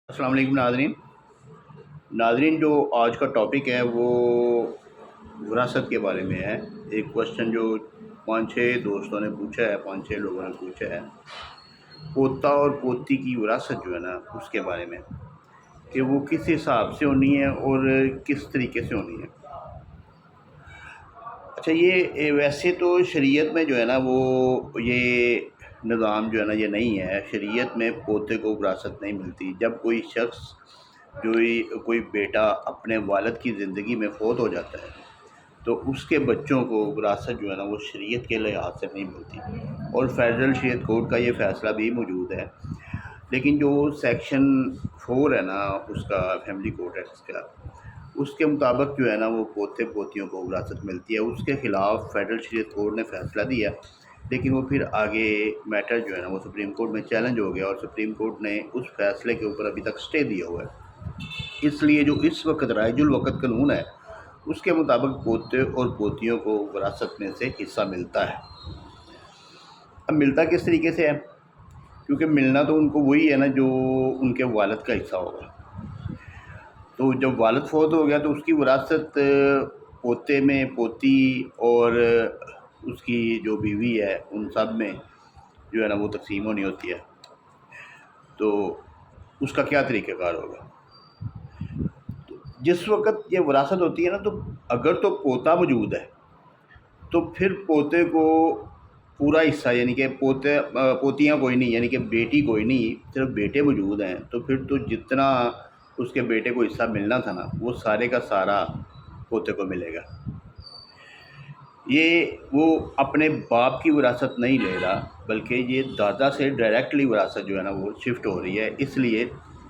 अस्सलाम वालेकुम नाज़रीन, जो आज का टॉपिक है वो विरासत के बारे में है। एक क्वेश्चन जो 5-6 दोस्तों ने पूछा है, 5-6 लोगों ने पूछा है, पोता और पोती की विरासत जो है ना उसके बारे में, कि वो किस हिसाब से होनी है और किस तरीके से होनी है। अच्छा, ये वैसे तो शरीयत में जो है ना वो ये निज़ाम जो है ना ये नहीं है। शरीयत में पोते को विरासत नहीं मिलती। जब कोई शख्स कोई बेटा अपने वालिद की ज़िंदगी में फ़ौत हो जाता है तो उसके बच्चों को विरासत जो है ना वो शरीयत के लिहाज से नहीं मिलती, और फेडरल शरीयत कोड का ये फ़ैसला भी मौजूद है। लेकिन जो सेक्शन 4 है ना उसका, फैमिली कोड एक्ट का, उसके मुताबिक जो है ना वो पोते पोतियों को विरासत मिलती है। उसके ख़िलाफ़ फेडरल शरीयत कोर्ट ने फ़ैसला दिया, लेकिन वो फिर आगे मैटर जो है ना वो सुप्रीम कोर्ट में चैलेंज हो गया, और सुप्रीम कोर्ट ने उस फैसले के ऊपर अभी तक स्टे दिया हुआ है। इसलिए जो इस वक्त राइजुल वक़्त कानून है उसके मुताबिक पोते और पोतियों को विरासत में से हिस्सा मिलता है। अब मिलता किस तरीके से है, क्योंकि मिलना तो उनको वही है ना जो उनके वालिद का हिस्सा होगा। तो जब वालिद फ़ौत हो गया तो उसकी विरासत पोते में, पोती और उसकी जो बीवी है उन सब में जो है ना वो तकसीम होनी होती है। तो उसका क्या तरीक़ाकार होगा। तो जिस वक़्त ये विरासत होती है ना, तो अगर तो पोता मौजूद है तो फिर पोते को पूरा हिस्सा, यानी कि पोतियाँ कोई नहीं, यानी कि बेटी कोई नहीं, सिर्फ बेटे मौजूद हैं, तो फिर तो जितना उसके बेटे को हिस्सा मिलना था ना वो सारे का सारा पोते को मिलेगा। ये वो अपने बाप की विरासत नहीं ले रहा, बल्कि ये दादा से डायरेक्टली विरासत जो है ना वो शिफ्ट हो रही है, इसलिए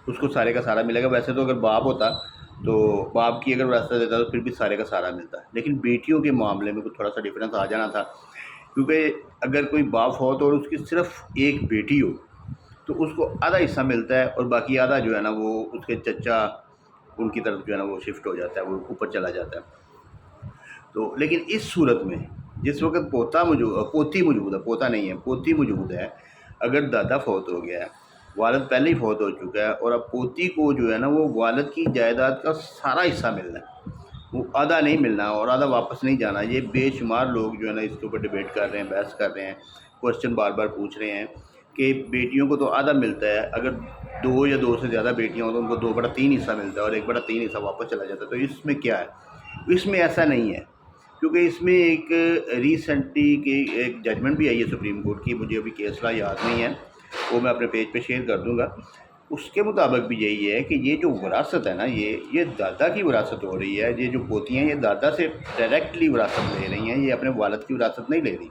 उसको सारे का सारा मिलेगा। वैसे तो अगर बाप होता तो बाप की अगर विरासत देता तो फिर भी सारे का सारा मिलता, लेकिन बेटियों के मामले में कुछ थोड़ा सा डिफरेंस आ जाना था, क्योंकि अगर कोई बाप हो तो और उसकी सिर्फ एक बेटी हो तो उसको आधा हिस्सा मिलता है, और बाकी आधा जो है ना वो उसके चचा उनकी तरफ जो है ना वो शिफ्ट हो जाता है, वो ऊपर चला जाता है। तो लेकिन इस सूरत में जिस वक्त पोती मौजूद है, पोता नहीं है, पोती मौजूद है, अगर दादा फ़ौत हो गया है, वालिद पहले ही फ़ौत हो चुका है, और अब पोती को जो है ना वो वालिद की जायदाद का सारा हिस्सा मिलना है, वो आधा नहीं मिलना और आधा वापस नहीं जाना। ये बेशुमार लोग जो है ना इसके ऊपर डिबेट कर रहे हैं, बहस कर रहे हैं, क्वेश्चन बार बार पूछ रहे हैं कि बेटियों को तो आधा मिलता है, अगर 2 या 2 से ज़्यादा बेटियाँ हों तो उनको 2/3 हिस्सा मिलता है और 1/3 हिस्सा वापस चला जाता है। तो इसमें क्या है, इसमें ऐसा नहीं है, क्योंकि इसमें एक रिसेंटली की एक जजमेंट भी आई है सुप्रीम कोर्ट की, मुझे अभी केसला याद नहीं है, वो मैं अपने पेज पे शेयर कर दूंगा। उसके मुताबिक भी यही है कि ये जो विरासत है ना ये दादा की विरासत हो रही है। ये जो पोतियाँ ये दादा से डायरेक्टली विरासत ले रही हैं, ये अपने वालिद की विरासत नहीं ले रही,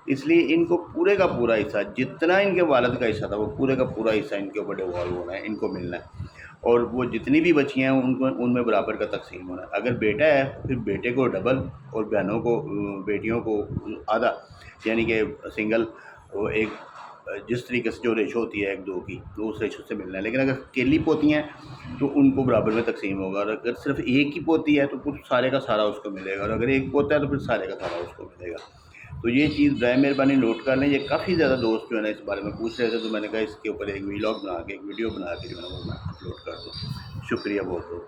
इसलिए इनको पूरे का पूरा हिस्सा, जितना इनके वालिद का हिस्सा था वो पूरे का पूरा हिस्सा इनके ऊपर डिवॉल्व होना है, इनको मिलना है, और वो जितनी भी बची हैं उनको उनमें बराबर का तकसीम होना है। अगर बेटा है फिर बेटे को डबल और बहनों को, बेटियों को आधा, यानी कि सिंगल, वो एक जिस तरीके से जो रेशो होती है 1-2 की, तो उस रेशो से मिलना है। लेकिन अगर अकेली पोती हैं तो उनको बराबर में तकसीम होगा, और अगर सिर्फ एक ही पोती है तो फिर सारे का सारा उसको मिलेगा, और अगर एक पोता है तो फिर सारे का सारा उसको मिलेगा। तो ये चीज़ बराए मेहरबानी नोट कर लें। ये काफ़ी ज़्यादा दोस्त जो है ना इस बारे में पूछ रहे थे, तो मैंने कहा इसके ऊपर एक वीडियो बना के जो है ना वो मैं अपलोड कर दूँ। शुक्रिया बहुत बहुत।